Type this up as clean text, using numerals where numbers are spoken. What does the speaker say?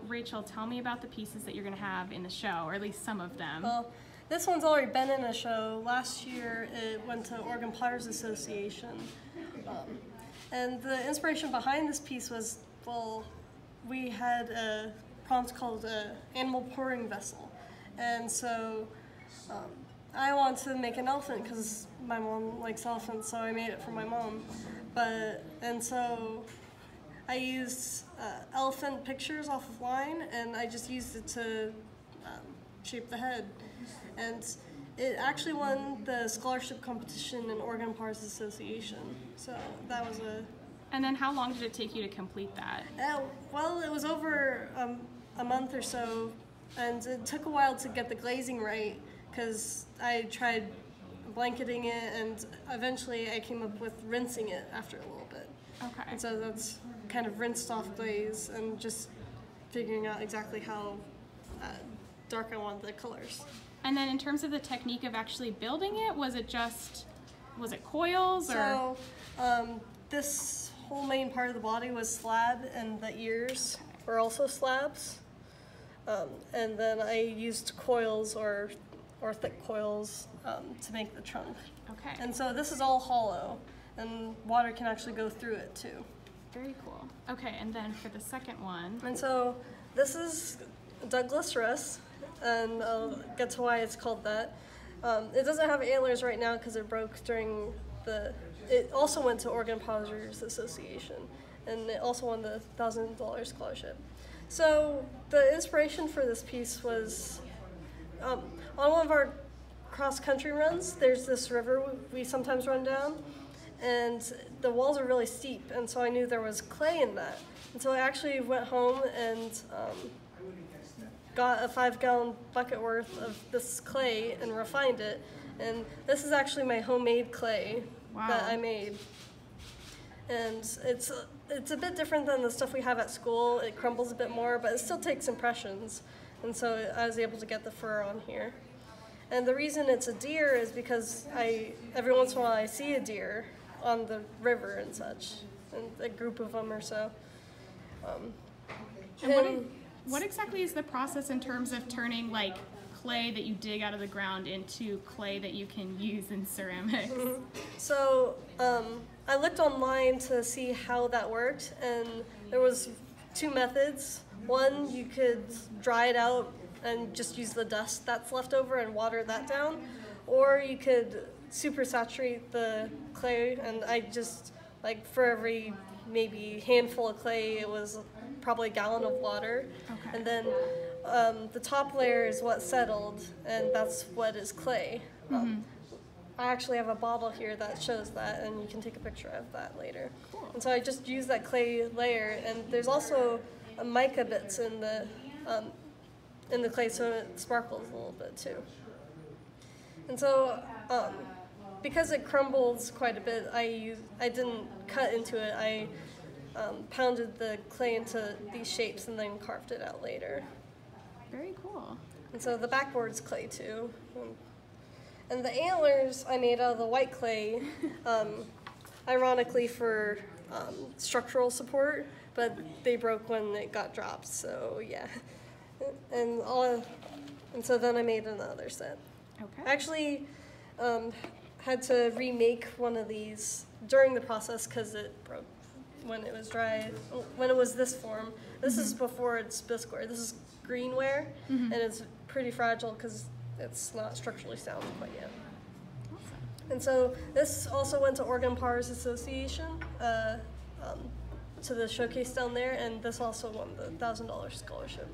Rachel, tell me about the pieces that you're going to have in the show, or at least some of them. Well, this one's already been in a show. Last year it went to Oregon Potters Association. And the inspiration behind this piece was, well, we had a prompt called Animal Pouring Vessel. And so I wanted to make an elephant because my mom likes elephants, so I made it for my mom. And so I used elephant pictures off of line, and I just used it to shape the head. And it actually won the scholarship competition in Oregon Potters Association. So that was a... And then how long did it take you to complete that? Well, it was over a month or so, and it took a while to get the glazing right because I tried blanketing it, and eventually I came up with rinsing it after a little bit. Okay. And so that's kind of rinsed off glaze and just figuring out exactly how dark I want the colors. And then in terms of the technique of actually building it, was it coils or? So this whole main part of the body was slab, and the ears were also slabs. And then I used coils or thick coils to make the trunk. Okay. And so this is all hollow, and water can actually go through it too. Very cool. Okay, and then for the second one. And so this is Douglas Russ, and I'll get to why it's called that. It doesn't have antlers right now because it broke during it also went to Oregon Potters Association, and it also won the $1,000 scholarship. So the inspiration for this piece was on one of our cross-country runs, there's this river we sometimes run down, and the walls are really steep, and so I knew there was clay in that. And so I actually went home and got a 5-gallon bucket worth of this clay and refined it. And this is actually my homemade clay. Wow. That I made. And it's a bit different than the stuff we have at school. It crumbles a bit more, but it still takes impressions. And so I was able to get the fur on here. And the reason it's a deer is because every once in a while I see a deer on the river and such, and a group of them or so. What exactly is the process in terms of turning like clay that you dig out of the ground into clay that you can use in ceramics? Mm-hmm. So I looked online to see how that worked, and there was 2 methods. One, you could dry it out and just use the dust that's left over and water that down, or you could super saturate the clay, and I just, like, for every maybe handful of clay, it was probably a gallon of water. Okay. And then the top layer is what settled, and that's what is clay. Mm-hmm. I actually have a bottle here that shows that, and you can take a picture of that later. Cool. And so I just used that clay layer, and there's also mica bits in the clay, so it sparkles a little bit too. And so because it crumbles quite a bit, I didn't cut into it. I pounded the clay into these shapes and then carved it out later. Very cool. And so the backboard's clay too. And the antlers I made out of the white clay, ironically for structural support, but they broke when it got dropped, so yeah. And so then I made another set. Okay. I actually had to remake one of these during the process because it broke when it was dry, when it was this form. This is before it's bisqueware. This is greenware, and it's pretty fragile because it's not structurally sound quite yet. Awesome. And so this also went to Oregon Potters Association, to the showcase down there, and this also won the $1,000 scholarship.